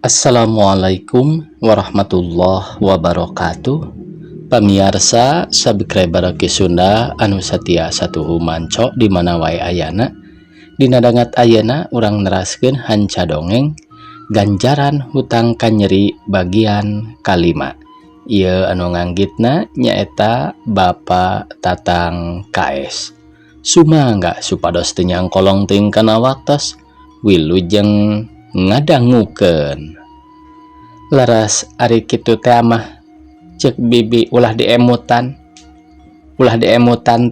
Assalamualaikum warahmatullahi wabarakatuh. Pamirsa subscriber ke Sunda anu satia satuhu manco di mana wae ayana. Dina dangat ayana urang neraskeun hanca dongeng ganjaran hutang kanyeri bagian kalima. Ieu anu nganggitna nyaeta Bapak Tatang KS. Sumangga supados teu nyangkolong teuing kana waktos wilujeng ngadangukeun. Laras ari kitu teh mah cek bibi ulah diemutan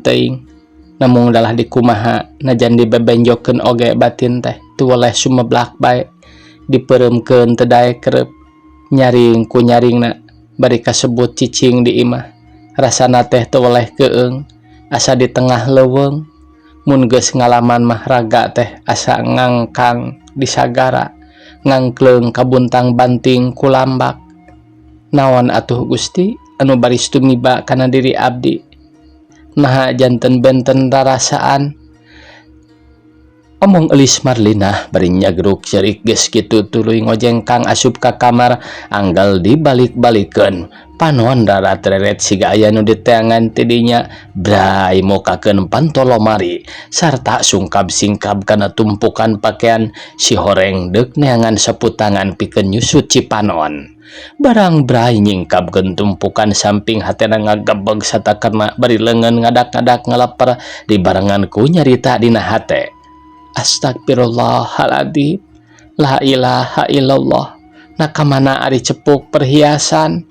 teuing namung dalah dikumaha najan dibebenjokeun oge batin teh tu oleh sumeblak bae dipereumkeun teu daek kerep nyaring ku nyaringna bari kasebut cicing di imah rasana teh teu oleh keung asa di tengah leuweung mun geus ngalaman mah raga teh asa ngangkang di sagara ngangkleung kabuntang banting kulambak. Naon atuh Gusti anu baris tumiba kana diri abdi, naha janten benten rarasaan. Omong eulis Marlina bari nyagruk cerik geus kitu tuluy ngojengkang asup ka kamar anggal dibalik-balikeun. Panon darat reret siga aya nu diteangan ti dinya bray mokakeun pantolomari sarta sungkab singkab kana tumpukan pakaian si horeng deuk neangan saputangan pikeun nyusut Cipanon. Barang bray nyingkabkeun tumpukan samping hatena ngagebeg satakerna bari leungeun ngadak-ngadak ngaleper dibarengan ku nyarita dina hate. Astagfirullahaladzim, la ilaha illallah, nakamana ari cepuk perhiasan.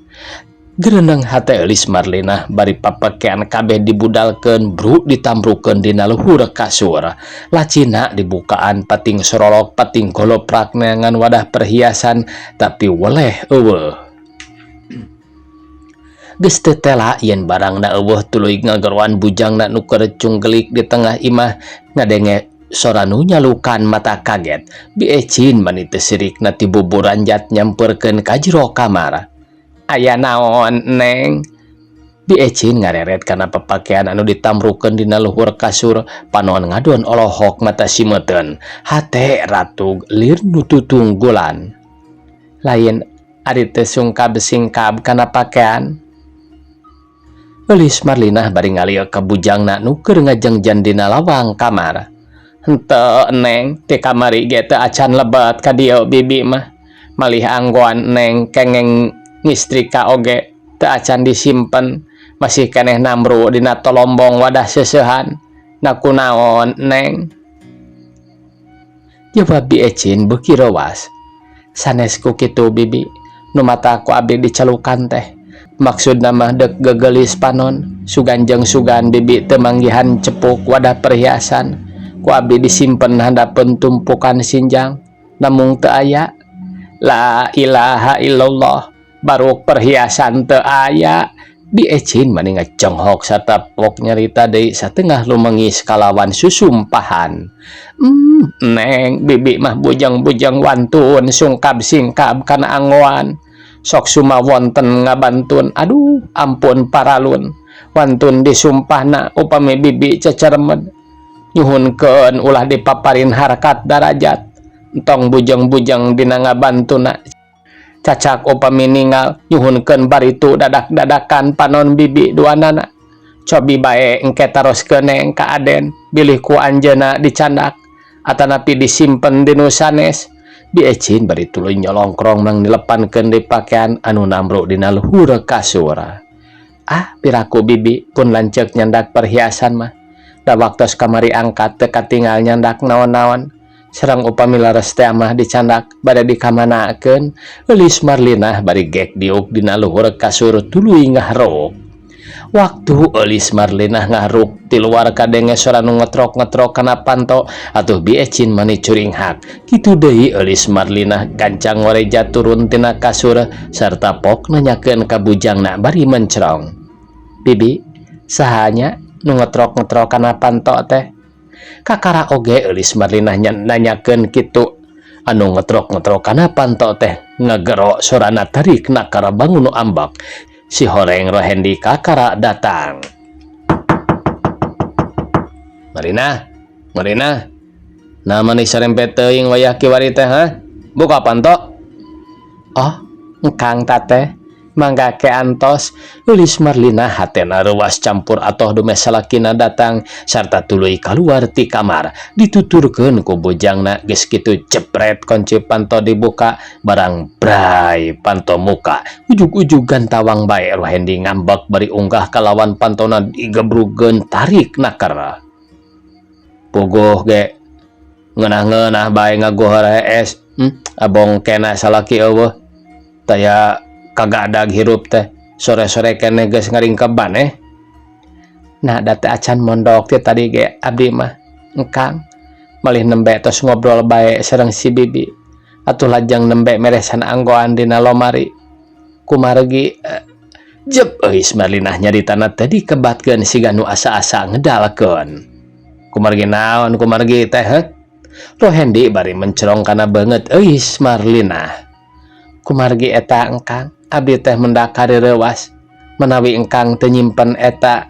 Gereneng hate eulis Marlina bari papakean kabeh dibudalkeun bruk ditambrukeun dina luhur kasur. Lacina dibukaan pating sorolok pating goloprak neangan wadah perhiasan tapi weleh eueuh. Geus teu tela yen barangna eueuh tuluy ngageroan bujangna nu kerecung gelik di tengah imah ngadenge sora nu nyalukan mata kaget. Biecin mani teu sirikna ti buburanjat nyampeurkeun ka jero kamar. Aya naon Neng? Biecin ngareret kana papakean anu ditambrukeun dina luhur kasur. Panon ngadon olohok mata simeteun. Hate ratug lir nu tutunggulan. Lain ari teu sungkab singkab kana pakean. Eulis Marlina bari ngalieu ka bujangna nu keur ngajengjan dina lawang kamar. Henteu Neng, ti kamari ge teu acan lebat ka dieu bibi mah. Malih anggoan Neng kengeng ngistrika oge teu acan disimpen, masih keneh namru dina tolombong wadah seusehan. Na kunaon Neng? Jawab Biecin beuki rowas. Sanes ku kitu bibi, nu mata ku abdi dicalukan teh. Maksudna mah deuk gegelis panon, sugan jeung sugan bibi teu manggihan cepuk wadah perhiasan. Ku abdi disimpen handapeun tumpukan sinjang, namung teu aya. La ilaha illallah, baruk perhiasan teu aya. Biecin mani ngacenghok satapok nyarita deui satengah lumengis kalawan susumpahan. Neng, bibi mah bujang-bujang wantun sungkab singkab kana anggoan. Sok sumawonten ngabantun, aduh ampun paralun. Wantun disumpahna upami bibi ceceremed. Nyuhunkeun ulah dipaparin harkat darajat. Entong bujang-bujang dina ngabantuna. Cacak upami ningal nyuhunkeun baritu dadak-dadakan panon bibi duanana. Cobi bae engke taroskeun Neng ka Aden, bilih ku anjeunna dicandak atanapi disimpen di nu sanes. Biecin bari tuluy nyolongkrong mang dilepankeun di pakean anu nambruk dina luhur kasur. Piraku bibi pun lanceuk nyandak perhiasan mah. Da waktos kamari angkat teu katingal nyandak naon-naon. Sareng upami laras teh mah dicandak bade dikamanakeun. Eulis Marlina bari gek diuk dina luhur kasur tuluy ngahruk. Waktu eulis Marlina ngahruk ti luar kadenge sora nu ngetrok-ngetrok kana panto atuh Biecin mani curing hak. Kitu deui eulis Marlina gancang ngoreja turun tina kasur sarta pok nanyakeun ka bujangna bari mencrong. Bibi, sahanya nu ngetrok-ngetrok kana panto teh? Kakara oge eulis Marlina nanyakeun kitu. Anu ngetrok-ngetrok kana panto teh ngagero sorana tarik nakara bangun nu ambak. Si horeng rohendi kakara datang. Marina, Marina, Nah, manis sarempet teuing wayah kiwari teh, ha? Buka panto. Oh, engkang tate mangga ke antos ulis Marlina hatena ruas campur atoh dume salakina datang sarta tuluy kaluar ti kamar dituturkeun ku bujangna geus kitu cepret kunci panto dibuka barang bray panto muka ujug-ujugan tawang bae Rohendi ngambek bari unggah kalawan pantona digebrugeun tarik nakar puguh ge ngeunah-ngeunah bae ngagohor es abong kena salaki eueuh taya kagadag hirup teh sore-sore kene geus ngaringkeban nah date acan mondok teh tadi ge abdi mah engkang malih nembe tos ngobrol bae sareng si bibi atuh lajang nembe meresan anggoan dina lomari kumargi jep euis Marlinah nyaritana teh dikebatkeun siga nu asa-asa ngedalkeun kumargi naon kumargi teh Rohendi bari mencerong kana beungeut euis Marlinah kumargi eta engkang abdi teh mendakari rewas menawi engkang teu nyimpen eta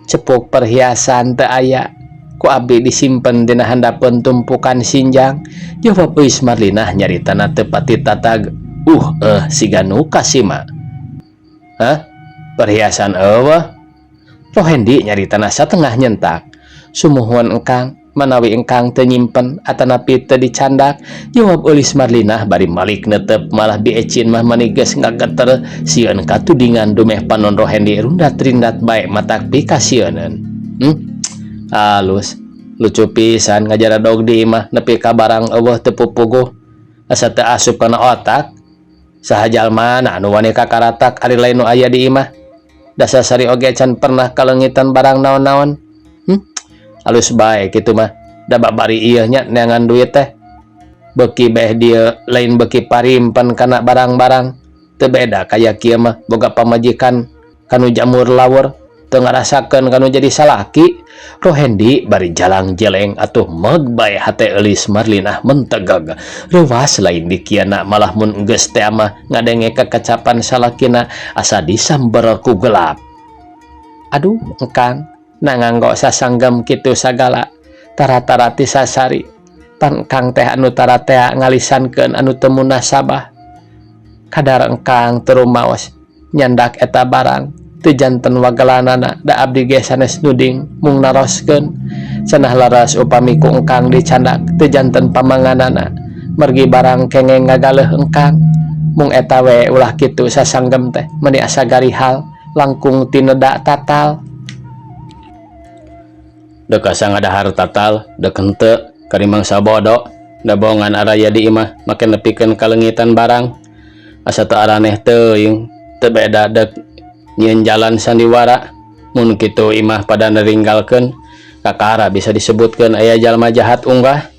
cepuk perhiasan teu aya ku abdi disimpen dina handapeun tumpukan sinjang jawab euis Marlinah nyaritana teu pati tatag siga nu kasima perhiasan eueuh Rohendi nyaritana satengah nyentak sumuhun engkang manawi engkang teu nyimpen atanapi teu dicandak jawab eulis Marlinah bari malik netep malah diecin mah manigeus ngageter sieun katudingan dumeh panon Rohendi rundat-rindat bae matak pikasieunun alus lucu pisan ngajara dog di imah nepi ka barang eueuh teu pupuguh asa teu asup kana otak saha jalmana anu wani kakaratak ari lain nu aya di imah dasar-sari oge can pernah kalengitan barang naon-naon alus bae kitu mah da babari ieu nya neangan duit teh beuki beh dia lain beuki parimpen kana barang-barang teu beda kaya kieu mah boga pamajikan kanu jamur lawur teu ngarasakeun kanu jadi salaki Rohendi bari jalang jeleng atuh meg bae hate eulis Marlinah mentegeg reuwas lain di kiana malah mun geus teh mah ngadenge kekacapan salakina asa disamber ku gelap aduh engkang nanganggo sasanggem kitu sagala tara-tara ti sasari pan engkang teh anu tara teh ngalisankeun anu teu munasabah kadar engkang teu rumaos nyandak eta barang teu janten wagelanana da abdi ge sanes nuding mung naroskeun cenah laras upami ku engkang dicandak teu janten pamanganana mergi barang kengeng ngagaleuh engkang mung eta we ulah kitu sasanggem teh meuni asa garihal langkung tineda tatal dek asa ngadahar tatal dek henteu karimang sabodo da bohongan araya di imah make nepikeun kalengitan barang asa teu araneh teuing teu beda dek nyieun jalan sandiwara mun kitu imah pada neringgalkeun kakara bisa disebutkeun aya jalma jahat unggah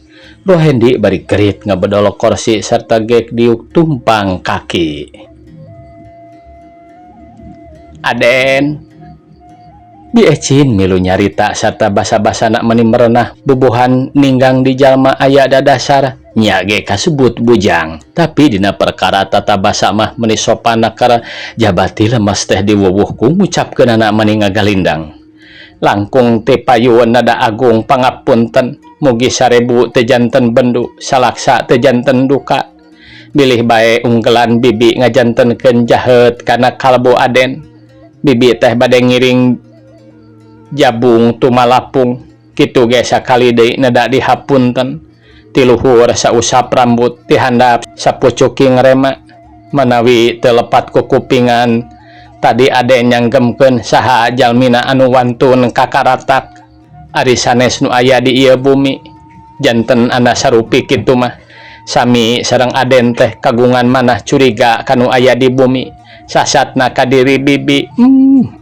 Rohendi bari gerit ngabedolok kursi sarta gek diuk tumpang kaki Aden diecin milu nyarita sarta basa-basa nak meni merenah bubuhan ninggang di jalma aya da dasar nya ge kasebut bujang tapi dina perkara tata basa mah meni sopan nakara jabati lemes teh diwuwuhku ngucapkeun anak meni ngagalindang langkung ti payueun nada agung pangapunten mugi 1000 teu janten bendu salaksa teu janten duka bilih bae unggelan bibi ngajantenkeun jaheut kana kalbu Aden bibi teh bade ngiring jabung tumalapung kitu ge sakali deui nada dihapunten ti luhur sausap rambut ti handap sapucuking rema manawi teu lepat ku kupingan tadi Aden nyanggemkeun saha jalmina anu wantun kakaratak ari sanes nu aya di ieu bumi janten ana sarupi kitu mah sami sareng Aden teh kagungan manah curiga kanu aya di bumi sasatna ka diri bibi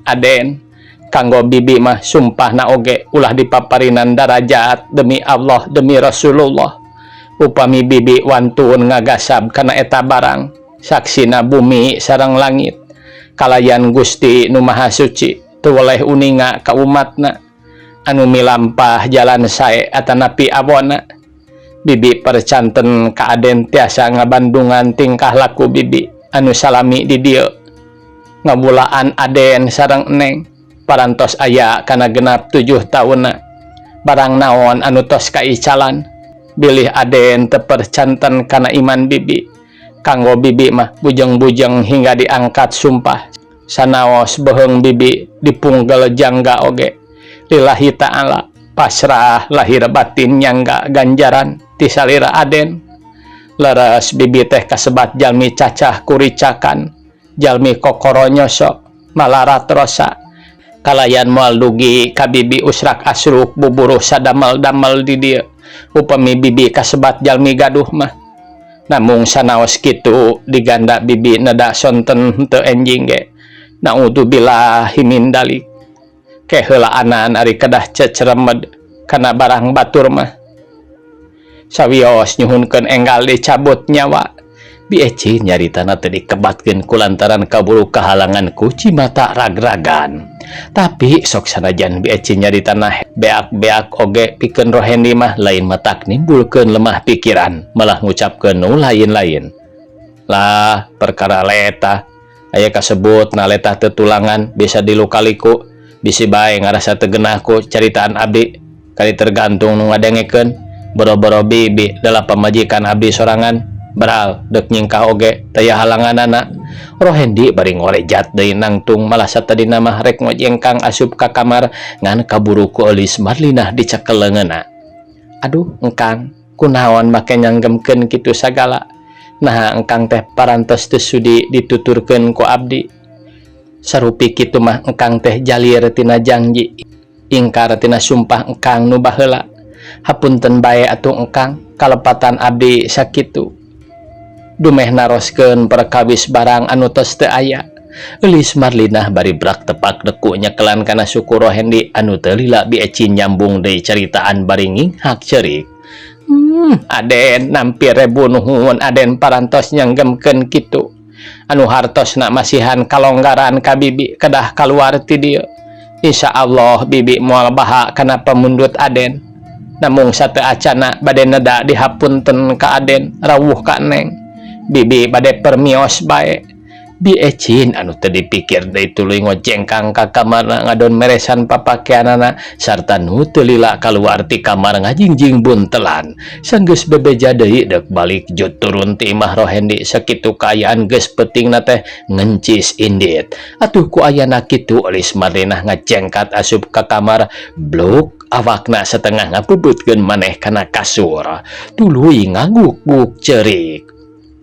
Aden kanggo bibi mah sumpahna oge ulah dipaparinan darajat demi Allah demi Rasulullah upami bibi wantun ngagasab kana eta barang saksina bumi sareng langit kalayan Gusti nu Maha Suci teu weleh uninga ka umatna anu milampah jalan sae atanapi awona bibi percanten ka Aden tiasa ngabandungan tingkah laku bibi anu salami di dieu ngamulaan Aden sareng Neng parantos aya kana genap 7 taunna barang naon anu tos kaicalan bilih Aden teu percanten kana iman bibi kanggo bibi mah bujeng-bujeng hingga diangkat sumpah sanaos beheung bibi dipunggal jangga oge lillahi ta'ala pasrah lahir batin nyangga ganjaran ti salira Aden. Leres bibi teh kasebat jalmi cacah kuricakan, jalmi kokoro nyosok malarat rosa kalayan moal dugi ka bibi usrak asruk buburuh sadamel-damel di dieu upami bibi kasebat jalmi gaduh mah. Namung sanaos kitu diganda bibi nada sonten teu enjing ge. Naudzubillahi min dalik. Keheulaan ari kedah ceceremed kana barang batur mah. Sawios nyuhunkeun enggal dicabut nyawa. Bi eci nyaritana teu dikebatkeun kulantaran kaburu kahalangan ku cimata rag-ragan. Tapi sok sanajan bi eci nyaritana beak-beak oge pikeun Rohendi mah lain matak nimbulkeun lemah pikiran, malah ngucapkeun nu lain-lain. Lah perkara leta aya kasebut na letah tetulangan bisa dilukaliku bisi bae ngarasa tegenah ku caritaan abdi kali tergantung nu ngadengekeun boro-boro bibi dalam pamajikan abdi sorangan beral dek nyingkah oge taya halanganana. Rohendi bari ngorejat deui nangtung malah satadina mah rek ngojengkang asup ka kamar ngan kaburu ku Eulis Marlinah dicekeleungeunna. Aduh engkang kunaon make nyanggemkeun kitu sagala. Nah engkang teh parantos teu sudi dituturkeun ku abdi. Sarupi kitu mah engkang teh jalir tina janji ingkar tina sumpah engkang nu baheula. Hapunten bae atuh engkang kalepatan abdi sakitu. Dumeh naroskeun perkawis barang anu tos teu aya. Eulis Marlinah bari brak tepak deku nyekelan kana suku Rohendi anu teu lila bi eci nyambung deui caritaan bari nginghak ceurik. Aden nampir rebu nuhun Aden parantos nyanggemkeun kitu. Anu hartosna masihan kalonggaran ka bibi kedah kaluar ti dieu. Insyaallah bibi moal baha kana pamundut Aden. Namung sateu acana bade neda dihapunten ka Aden rawuh ka Neng. Bibi bade permios bae. Bi ecin anu teu dipikir deui tuluy ngojengkang ka kamarna ngadon meresan papakeanana sarta nu teu lila kaluar ti kamar ngajingjing buntelan. Sanggeus bebeja deui dek balik jut turun ti imah Rohendi sakitu kaayaan geus peutingna teh ngencis indit. Atuh ku ayana kitu Eulis Marlinah ngajengkat asup ka kamar bluk awakna setengah ngapubutkeun maneh kana kasur. Tuluy ngaguk-guk ceurik.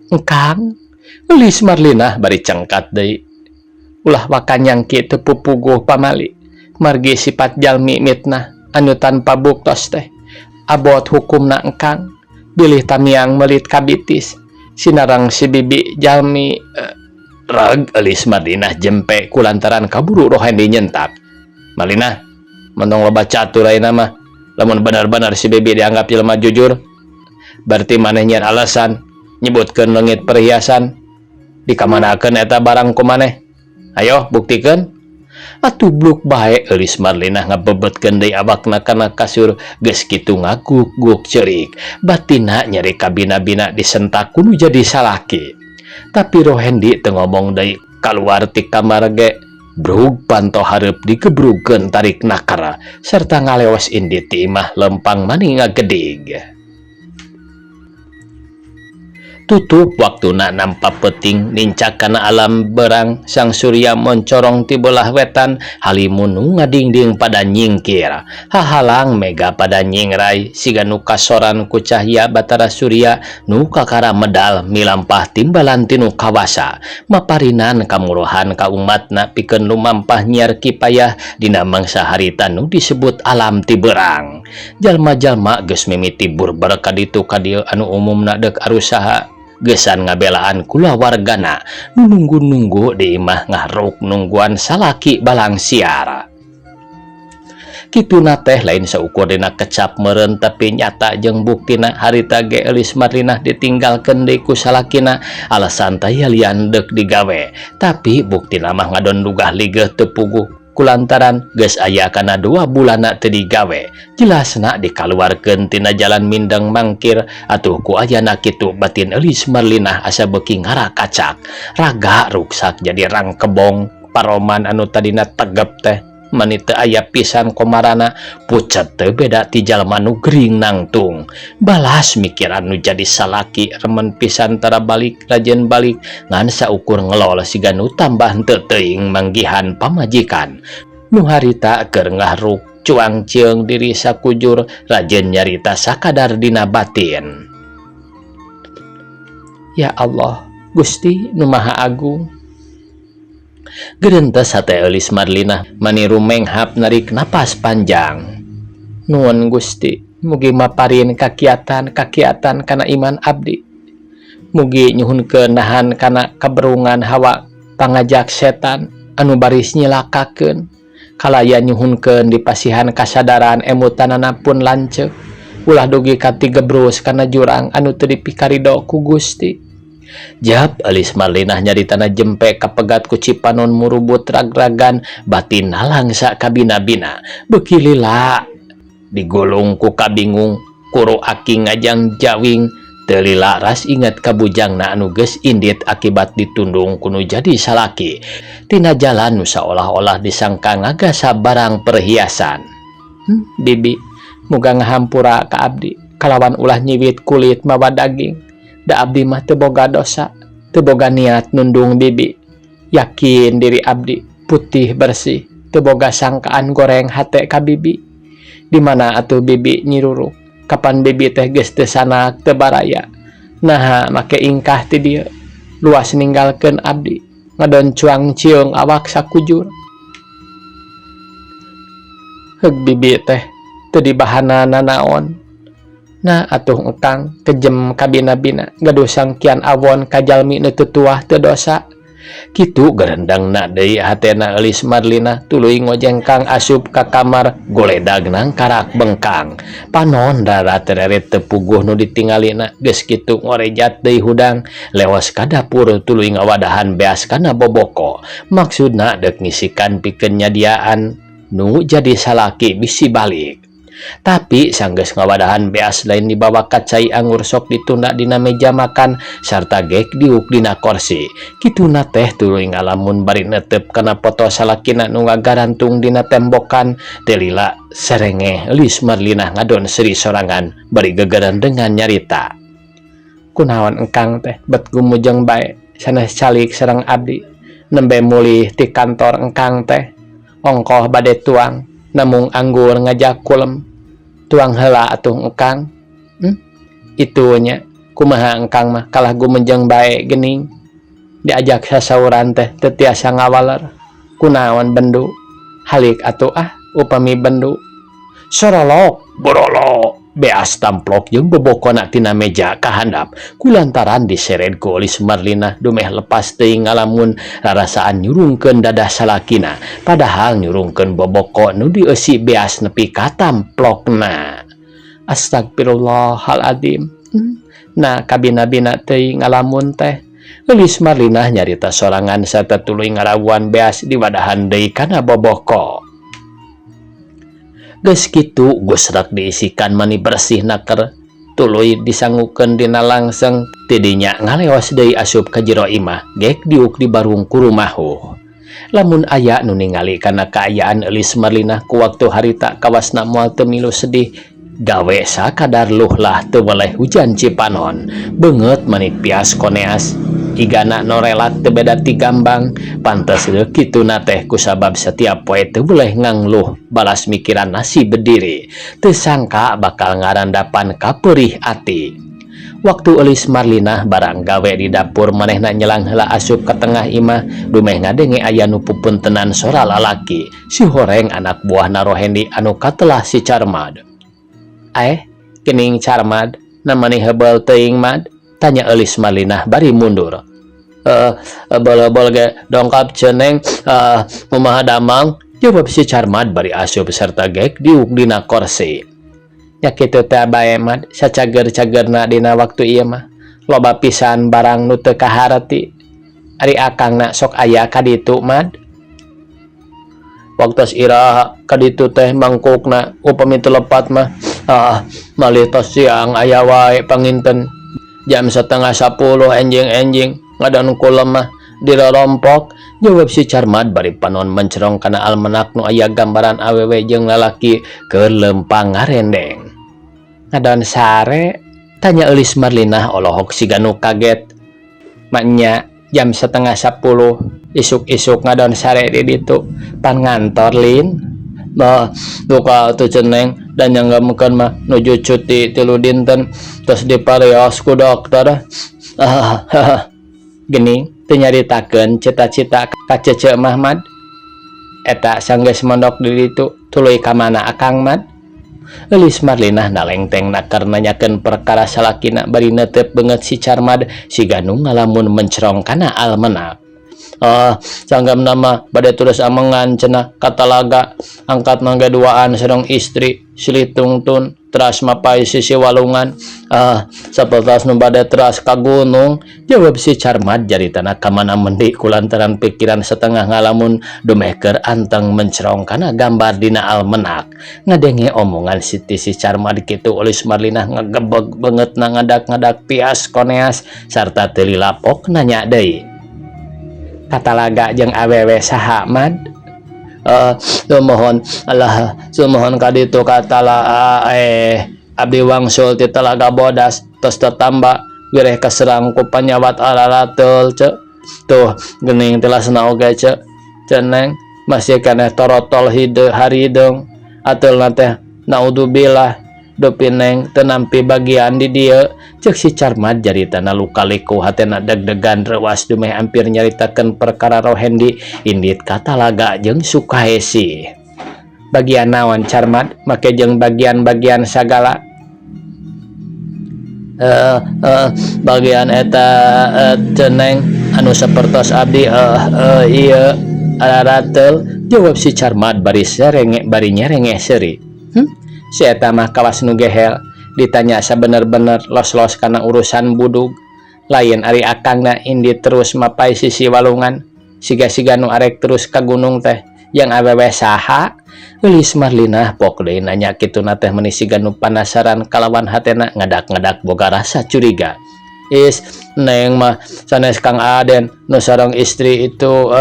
Engkang Eulis Marlinah bari cengkat deui. Ulah wakanyang kitu pupuguh pamali. Margi sifat jalmi mitnah anu tanpa buktos teh. Abot hukumna engkang. Bilih tamiang melit kabitis. Sinarang si bibi jalmi rag Eulis Marlinah jempe kulantaran kaburu Rohendi nyentak. Marlinah, mentong loba catur ayeuna mah. Lamun benar-benar si bibi dianggap jelema jujur, berarti maneh nyeun alasan nyebutkeun leungit perhiasan dikamanakeun eta barang ku maneh. Ayo buktikeun. Atuh bluk bae Eulis Marlinah ngabebetkeun deui awakna kana kasur geus kitu ngaguk-guk ceurik. Batina nyeri kabina-bina disentak kudu jadi salaki. Tapi Rohendi teu ngomong deui kaluar ti kamar ge. Brug panto hareup dikebrugkeun tarik nakara serta ngaleos indit ti imah lempang maning ngagedig. Tutup waktuna nampa peting nincak kana alam berang sang surya moncorong ti belah wetan halimun nu ngadingding pada nyingkir hahalang mega pada nyingrai siga nu kasoran ku cahya batara surya nu kakara medal milampah timbalan tinu kawasa maparinan kamuruhan ka umatna pikeun lumampah nyiar kipayah dina mangsa harita nu disebut alam ti berang. Jalma-jalma geus mimiti burber kaditu kadieu anu umumna deuk arusaha gesan ngabelaan kula wargana nu nunggu-nunggu di imah ngahruk nungguan salaki balang siara. Kituna teh lain saukur dina kecap meureun tapi nyata jeung buktina harita ge Eulis Marlinah ditinggalkeun deui ku salakina alasan taya lian deuk digawe. Tapi buktina mah ngadon dugah ligeh teu puguh kulantaran geus aya kana 2 bulana teu digawe. Jelasna dikaluarkeun tina jalan mindeng mangkir atuh ku ayana kitu batin Eulis Marlinah asa beuki ngarakacak. Raga ruksak jadi rang kebong paroman anu tadina tegep teh manita aya pisan komarana pucet teu beda ti jalma nu gering nangtung balas mikiran nu jadi salaki remen pisan tara balik rajin balik ngan saukur ngelol siga nu tambah henteu teuing manggihan pamajikan nu harita keur ngahruk cuang cieung diri sakujur rajin nyarita sakadar dina batin. Ya Allah Gusti nu Maha Agung, gerentes hate eulis Marlina maniru menghap narik napas panjang. Nuhun Gusti, mugi maparin kakiatan kana iman abdi. Mugi nyuhunkeun nahan kana kaberungan hawa pangajak setan anu baris nyilakakeun. Kalaya nyuhunkeun dipasihan kasadaran emutanana pun lanceuk. Ulah dugi kati gebrus kana jurang anu teu dipikarido ku Gusti. Jab alis Marlinah nyaritana jempe kapegat ku Cipanon murubut rag-ragan batin nalang sak kabina-bina beuki lila digulung ku kabingung kuru aki ngajang jawing teu lila ras inget kabujangna anu geus indit akibat ditundung kuno jadi salaki tina jalan nu saolah-olah disangka ngagasa barang perhiasan. Bibi muga ngahampura ka abdi kalawan ulah nyiwit kulit mawa daging. Da abdi mah teu boga dosa, teu boga niat nundung bibi. Yakin diri abdi putih bersih, teu boga sangkaan goreng hate ka bibi. Di mana atuh bibi nyiruruk? Kapan bibi teh geus teu sanak teu baraya? Naha make ingkah ti dieu. Luas ninggalkeun abdi, ngadon cuang cieung awak sakujur. Heug bibi teh teu dibahanana naon. Nah atuh engkang kejem kabina-bina gaduh sangkian awon kajalmi nu teu tuah teu dosa. Kitu gerendangna deui hatena eulis Marlina tuluy ngojengkang asup ka kamar goledag nang karak bengkang. Panon rara tereret teu puguh nu ditingalina geus kitu ngorejat deui hudang leos ka dapur tuluy ngawadahan beas kana boboko. Maksudna deuk ngisikan pikeun nyadiaan nu jadi salaki bisi balik. Tapi sanggeus ngawadahan beas lain dibawa kacai anggur sok ditunda dina meja makan sarta gek diuk dina kursi. Kituna teh tuluy ngalamun bari neuteup kana foto salakina nu ngagarantung dina tembokan teu lila serengeh eulis Marlinah ngadon seri sorangan bari gegeran dengan nyarita. Kunaon engkang teh bet gumujeng bae sanes calik sareng abdi nembe mulih ti kantor engkang teh ongkoh bade tuang namung anggur ngajak kulem. Tuang heula atuh engkang. Itunya kumaha engkang mah kalah gumejeng bae geuning diajak sasauran teh teu tiasa ngawaler. Kunaon bendu? Halik atuh upami bendu. Sorolok borolok beas tamplok jeung bobokona tina meja kahandap kulantaran diseret ku eulis Marlinah dumeh lepas teuing ngalamun rarasaan nyurungkeun dadah salakina padahal nyurungkeun boboko nu dieusi beas nepi ka tamplokna. Astagfirullahaladzim. Nah kabina-bina teuing ngalamun teh eulis Marlinah nyarita sorangan sarta tuluy ngarawuan beas diwadahan deui kana boboko. Geus kitu geus rek diisikan mani bersih naker tuluy disangukeun dina langseng tidinya ngaleos deui asup ka jero imah gek diuk di barung ku rumahuh. Lamun aya nu ningali kana kaayaan eulis Marlinah ku waktu harita kawasna moal teu milu sedih gawe sakadar luh lah teu weleh hujan Cipanon beungeut mani pias koneas igana norelat teu beda ti gambang pantes kituna teh kusabab setiap poe teu boleh ngangluh balas mikiran nasi berdiri teu sangka bakal ngarandapan ka peurih ati. Waktu eulis Marlinah barang gawe di dapur manehna nyelang heula asup ka tengah imah dumeh ngadenge aya nu pupuntenan sora lalaki si Horeng anak buahna Rohendi anu katelah si Carmad. Geuning Carmad namani heubel teuing Mad? Tanya eulis Marlinah bari mundur. Bol ge dongkap ceneng kumaha damang? Jawab si Carmad bari asup sarta gek diuk dina kursi. Nya kitu teh bae Mad, sacager-cagerna dina waktu ieu mah. Loba pisan barang nu teu kahareti. Ari akangna sok aya ka ditu Mad. Waktu iraha ka ditu teh mangkukna upami teu lepat mah malih tos siang aya wae panginten. Jam 9:30 enjing-enjing ngadon kulem mah dirorompok Jawab si Carmad bari panon mencerong kana almanak nu aya gambaran awewe jeung lalaki keur lempang ngarendeng. Ngadon sare, tanya eulis Marlinah olohok siga nu kaget. Maknya jam 9:30 isuk-isuk ngadon sare di ditu pan ngantor Lin. Bah, duka atuh ceneng dan nyanggamukeun mah nuju cuti 3 dinten tos dipareos ku dokter. Geuning teu nyaritakeun cita-cita ka Cece Mahmad. Eta sanggeus mondok di ditu tuluy ka mana Akang Mad? Eulis Marlinah nalengteng nakar nanyakeun perkara salakina bari neuteup beungeut si Carmad siga nu ngalamun mencerong kana almanak. Sanggam nama bade terus amengan cenah katalaga angkat mangga duaan sareng istri silih tungtun teras mapai sisi walungan. Sapertos nu bade teras ka gunung, jawab si Carmad jaritana ka mana mendi kulantaran pikiran setengah ngalamun dumehker anteng mencerong kana gambar dina almanak. Ngadenge omongan si Carmad kitu eulis Marlinah ngagebeg beungeut na ngadak-ngadak pias koneas sarta teu lilapok nanya deui. Katalaga jeung awewe saha Mad? Sumohon Allah sumohon ka ditu katala abdi wangsul ti Talaga Bodas tos tetamba wireh kaserang ku panyawat alalateul ce. Tuh geuning tilasna oge ce. Ceneng masih keneh torotol harideung ateulna teh naudzubillah dopineng teu nampi bagian di dieu. Cek si Carmad jaritana luka-liku hatena deg-degan rewas dumeh ampir nyaritakeun perkara Rohendi indit katalaga jeung Sukahesi. Bagian naon Carmad make jeung bagian-bagian sagala? Bagian eta ceneng anu sapertos abdi ieu ararateul, jawab si Carmad bari nyerenge seuri. Si eta mah kawas nu gehel ditanya sabener-bener los-los karena urusan budug lain ari akangna indi terus mapai sisi walungan siga-siga nu arek terus ka gunung teh yang awewe saha? Eulis Marlinah pok deui nanya kituna teh meuni siga nu panasaran kalawan hatena ngadak-ngadak boga rasa curiga. Neng mah sanes Kang Aden nu sareng istri itu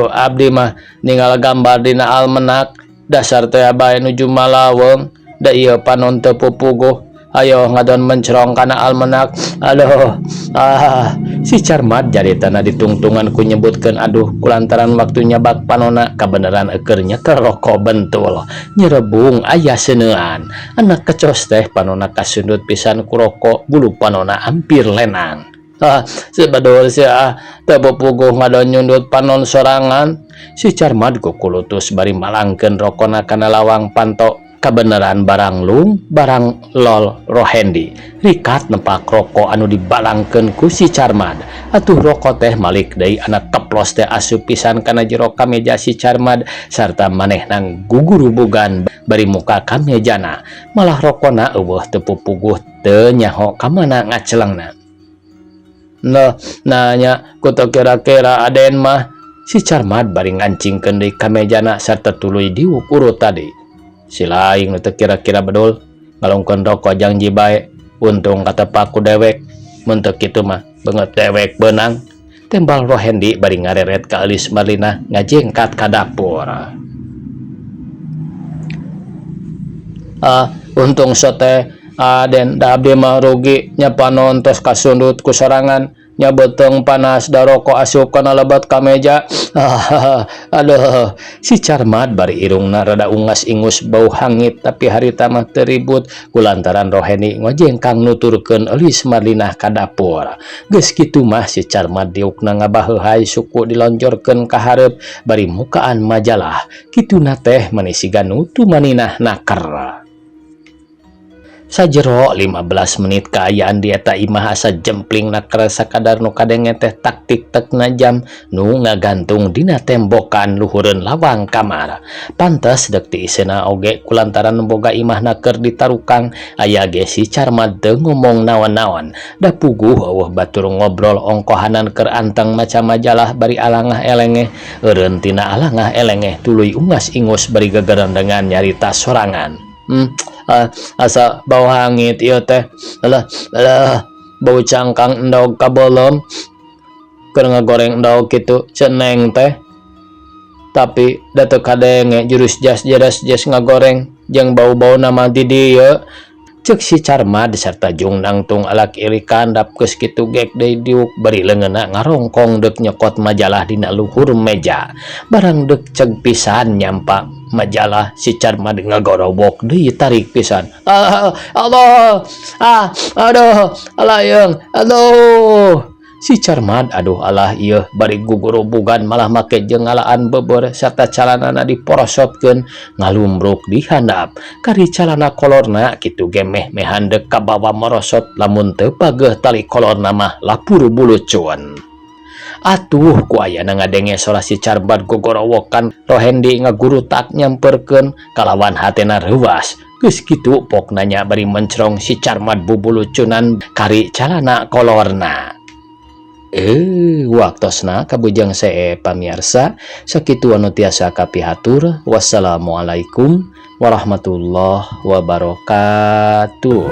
abdi mah ninggal gambar dina almanak dasar teh bae nuju malaweng. Da ieu panon teu pupuguh ayo ngadon mencerong kana almanak. Aduh si Carmad jaritana ditungtungan ku nyebutkeun aduh kulantaran waktu nyabak panona kabeneran eukeur nyeker rokok bentul nyerebung aya seuneuan anak kecos teh panona kasundut pisan ku rokok bulu panona hampir lenang. Sebadol sia teu pupuguh ngadon nyundut panon sorangan. Si Carmad ku kulutus bari malangkeun rokona kana lawang panto. Kabeneran barang lung barang lol Rohendi rikat nempak rokok anu dibalangkeun ku si Carmad. Atuh rokok teh malik deui anak keplos teh asup pisan kana jero kameja si Carmad sarta manehna gugurubugan bari muka kamejana. Malah rokona eueuh teu pupuguh teu nyaho ka mana ngacelengna. Nanya kutu kira-kira Aden mah. Si Carmad bari ngancingkeun deui kamejana sarta tuluy diuk urut tadi. Si laing nu teu kira-kira bedul ngalungkeun rokok janji bae untung katepak ku dewek mun teu kitu mah beungeut dewek beunang. Tembal Rohendi bari ngareret ka eulis Marlinah ngajengkat ka dapur. Untung sote Aden da abdi mah rugi nya panon tos kasundut ku sorangan nya beteng panas da rokok asup kana lebat ka meja. Aduh si Carmad bari irungna rada ungas ingus bau hangit tapi harita mah teu ribut kulantaran Rohendi ngojengkang nuturkeun eulis Marlinah ka dapur. Geus kitu mah si Carmad diukna ngabaheuhai suku dilonjorkeun ka hareup bari mukaan majalah kituna teh meuni siga nutu maninah naker. Sajero 15 menit kaayaan di eta imah asa jempling naker sakadar nu kadenge teh taktik tekna jam nu ngagantung dina tembokan luhureun lawang kamar. Pantes deuk ti isena oge kulantaran boga imah naker ditarukang aya ge si Carmad teu ngomong naon-naon. Da puguh eueuh batur ngobrol ongkohanan keur anteng maca majalah bari alangah elengeh eureun tina alangah elengeh tuluy ungas ingus bari gegerendengan nyarita sorangan. Asa bau hangit ieu teh. Alah bau cangkang endog kabolom. keur ngagoreng daog kitu ceneng teh. Tapi da teu kadenge jurus jas ngagoreng jeung bau-bau nama di dieu. Cek si Carmad serta Jung nangtung alak irikan dap geus kitu gek deui diuk bari leungeunna ngarongkong deuk nyekot majalah dina luhur meja. Barang deuk ceg pisan nyampa majalah si Carmad ngagorobok deui tarik pisan. Allah. Aduh, alayeung. Aduh. Si Carmad aduh alah ieu bari gugorobogan malah make jengalaan beubeur sarta calanana diporosotkeun ngalumbruk di handap. Kari calana kolorna kitu ge meh-mehan deuk ka bawah merosot lamun teu pageuh tali kolorna mah lapur bulucun. Atuh ku ayana ngadenge solah si Carmad gogorowokan Rohendi ngagurutak nyamperkeun kalawan hatena reuwas. Geus kitu pok nanya bari mencrong si Carmad bubulucunan kari calana kolorna. Waktosna kabujang see pamirsa sakitu anu tiasa kapihatur. Wassalamualaikum warahmatullahi wabarakatuh.